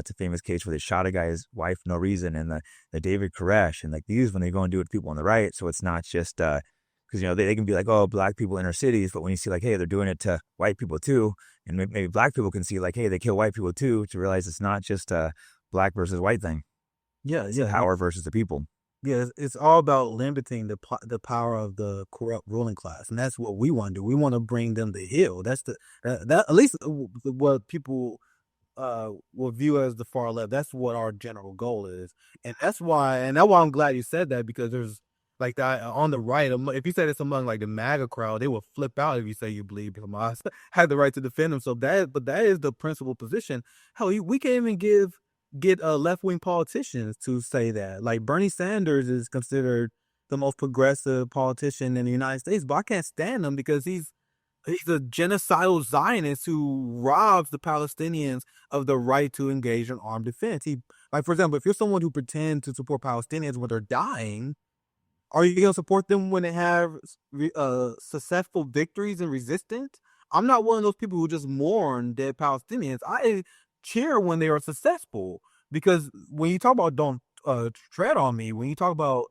That's a famous case where they shot a guy's wife for no reason, and the David Koresh, and like these when they go and do it to people on the right. So it's not just because they can be like, oh, black people in inner cities, but when you see like, hey, they're doing it to white people too, and maybe black people can see like, hey, they kill white people too, to realize it's not just a black versus white thing. Yeah, It's the yeah, power versus the people. yeah. It's all about limiting the power of the corrupt ruling class, and that's what we want to do. We want to bring them to heel. That's that at least what people will view as the far left. That's what our general goal is, and that's why I'm glad you said that, because there's like that on the right. If you said it's among like the MAGA crowd, they will flip out if you say you believe Hamas had the right to defend themselves. But that is the principal position. Hell, we can't even get left wing politicians to say that. Like Bernie Sanders is considered the most progressive politician in the United States, but I can't stand him because he's a genocidal Zionist who robs the Palestinians of the right to engage in armed defense. Like, for example, if you're someone who pretends to support Palestinians when they're dying, are you going to support them when they have successful victories and resistance? I'm not one of those people who just mourn dead Palestinians. I cheer when they are successful, because when you talk about don't tread on me, when you talk about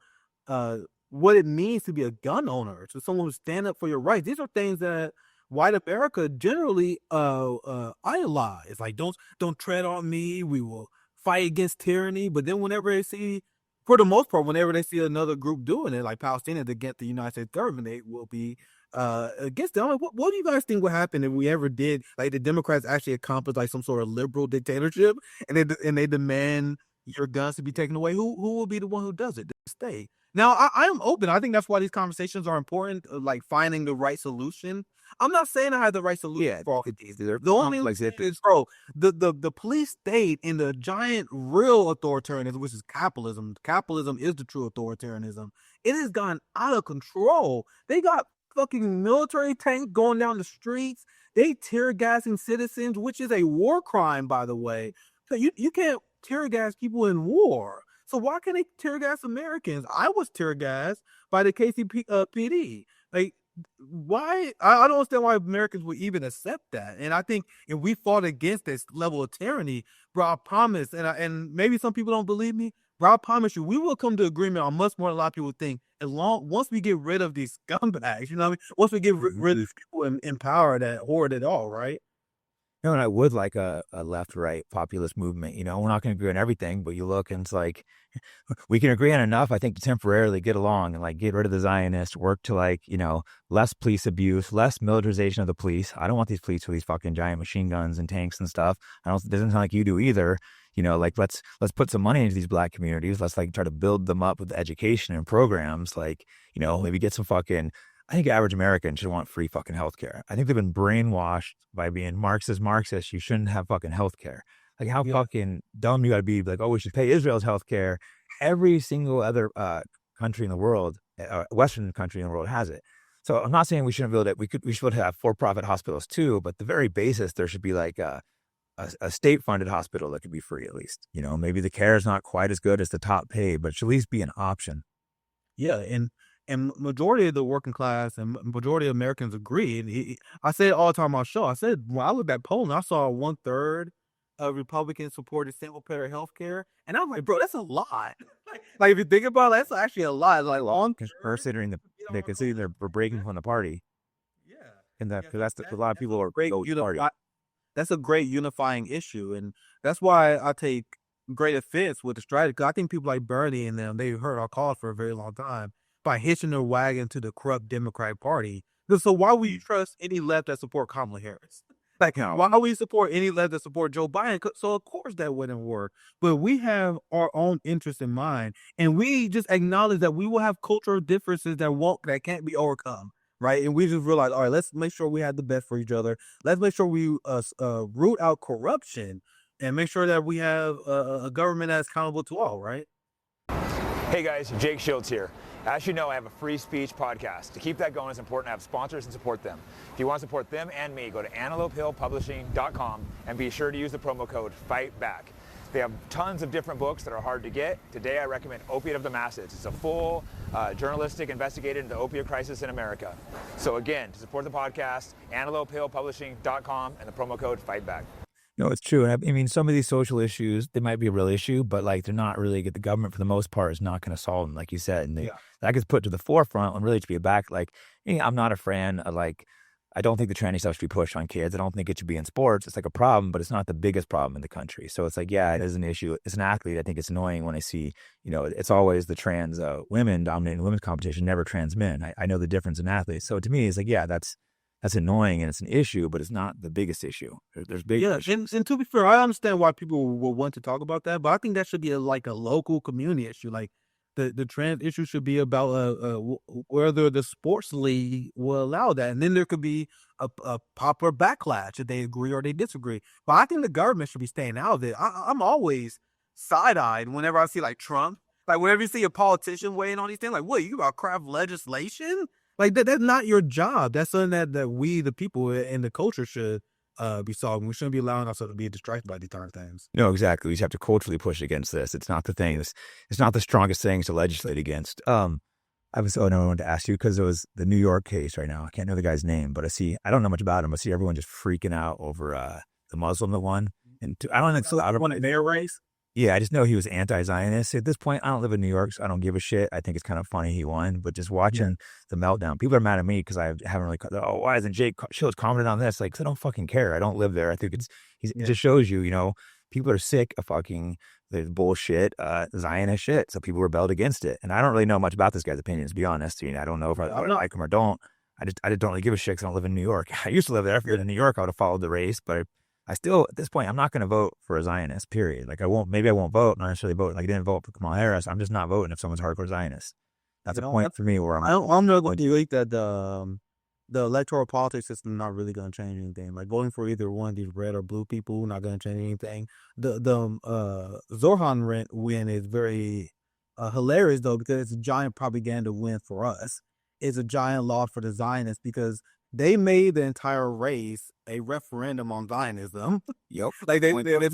uh, what it means to be a gun owner, to someone who stand up for your rights, these are things that white America generally idolize. Like don't tread on me. We will fight against tyranny. But then whenever they see, for the most part, whenever they see another group doing it, like Palestinians against the United States government, they will be against them. Like, what do you guys think would happen if we ever did, like, the Democrats actually accomplish like some sort of liberal dictatorship, and they demand your guns to be taken away? Who will be the one who does it? To stay. Now, I am open. I think that's why these conversations are important, like finding the right solution. I'm not saying I have the right solution Yeah, for all of these. they're The only complex. thing is, bro, the police state in the giant real authoritarianism, which is capitalism. Capitalism is the true authoritarianism. It has gone out of control. They got fucking military tanks going down the streets. They tear gassing citizens, which is a war crime, by the way. So you can't tear gas people in war. So why can't they tear gas Americans? I was tear gassed by the KCPD. Like, why? I don't understand why Americans would even accept that. And I think if we fought against this level of tyranny, bro, I promise, and maybe some people don't believe me, bro, I promise you, we will come to agreement on much more than a lot of people think. Once we get rid of these scumbags, you know what I mean? Once we get rid of these people in power that hoard it all, right? And I would like a left-right populist movement. We're not going to agree on everything, but you look and it's like we can agree on enough, I think, to temporarily get along and like get rid of the Zionists, work to like, less police abuse, less militarization of the police. I don't want these police with these fucking giant machine guns and tanks and stuff. It doesn't sound like you do either. Like let's put some money into these black communities. Let's like try to build them up with education and programs. Like, maybe get some fucking, I think average American should want free fucking healthcare. I think they've been brainwashed by being Marxist. You shouldn't have fucking healthcare. Like, how fucking dumb you gotta be? Like, oh, we should pay Israel's healthcare. Every single other country in the world, Western country in the world, has it. So I'm not saying we shouldn't build it. We should have for-profit hospitals too. But the very basis, there should be like a state-funded hospital that could be free at least. Maybe the care is not quite as good as the top paid, but it should at least be an option. Yeah, and majority of the working class and majority of Americans agree. I say it all the time on my show. I said when I looked at Poland, I saw 1/3 of Republicans supported single payer health care, and I was like, bro, that's a lot. Like if you think about it, that's actually a lot. It's like one third. Considering they consider they're breaking from the party, Yeah, and that yeah. because a lot of That's people a are great go to the party. that's a great unifying issue, and that's why I take great offense with the strategy. 'Cause I think people like Bernie and them, they heard our cause for a very long time by hitching their wagon to the corrupt Democratic Party. So why would you trust any left that support Kamala Harris? Like, why would we support any left that support Joe Biden? So of course that wouldn't work. But we have our own interests in mind, and we just acknowledge that we will have cultural differences that can't be overcome. Right. And we just realize, all right, let's make sure we have the best for each other. Let's make sure we root out corruption and make sure that we have a government that's accountable to all, right? Hey guys, Jake Shields here. As you know, I have a free speech podcast. To keep that going, it's important to have sponsors and support them. If you want to support them and me, go to antelopehillpublishing.com and be sure to use the promo code FIGHTBACK. They have tons of different books that are hard to get. Today I recommend Opiate of the Masses. It's a full journalistic investigation into the opiate crisis in America. So again, to support the podcast, antelopehillpublishing.com and the promo code FIGHTBACK. No, it's true. And I mean, some of these social issues, they might be a real issue, but like they're not really the government for the most part is not going to solve them, like you said. And Yeah. that gets put to the forefront when really it should be a back. Like, I'm not a fan of like, I don't think the tranny stuff should be pushed on kids. I don't think it should be in sports. It's like a problem, but it's not the biggest problem in the country. So it's like, yeah, it is an issue. As an athlete, I think it's annoying when I see, it's always the trans women dominating the women's competition, never trans men. I know the difference in athletes. So to me, it's like, yeah, that's annoying and it's an issue, but it's not the biggest issue. There's big Yeah, issues. and to be fair, I understand why people will want to talk about that, but I think that should be like a local community issue. Like the trans issue should be about whether the sports league will allow that, and then there could be a popular backlash if they agree or they disagree. But I think the government should be staying out of it. I'm always side eyed whenever I see like Trump. Like whenever you see a politician weighing on these things, like what you about craft legislation? Like that's not your job. That's something that we, the people in the culture, should be solving. We shouldn't be allowing ourselves to be distracted by these kind of things. No, exactly. We just have to culturally push against this. It's not the thing. It's not the strongest things to legislate against. I wanted to ask you because it was the New York case right now. I can't know the guy's name, but I don't know much about him. I see everyone just freaking out over the Muslim that won. And I don't think so. I don't want a mayor race. Yeah, I just know he was anti-Zionist. At this point, I don't live in New York, so I don't give a shit. I think it's kind of funny he won, but just watching the meltdown, people are mad at me because I haven't really. Why isn't Jake Shields commented on this? Like, 'cause I don't fucking care. I don't live there. I think it just shows you, people are sick of fucking the bullshit Zionist shit. So people rebelled against it, and I don't really know much about this guy's opinions, to be honest. I don't know if I like him or don't. I just don't really give a shit because I don't live in New York. I used to live there. If you're in New York, I would have followed the race, but I still, at this point, I'm not going to vote for a Zionist, period. Like, maybe I won't vote, not necessarily vote. Like, I didn't vote for Kamala Harris. I'm just not voting if someone's hardcore Zionist. That's a point for me where I'm not going to think that the electoral politics system not really going to change anything. Like voting for either one of these red or blue people not going to change anything. The Zorhan win is very hilarious though because it's a giant propaganda win for us. It's a giant loss for the Zionists because they made the entire race a referendum on Zionism. Yep. Like they made it.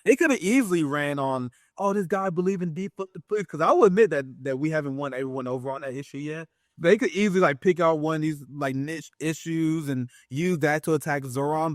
They could have easily ran on, oh, this guy believe in deep foot the police. Because I will admit that we haven't won everyone over on that issue yet. They could easily like pick out one of these like niche issues and use that to attack Zoran.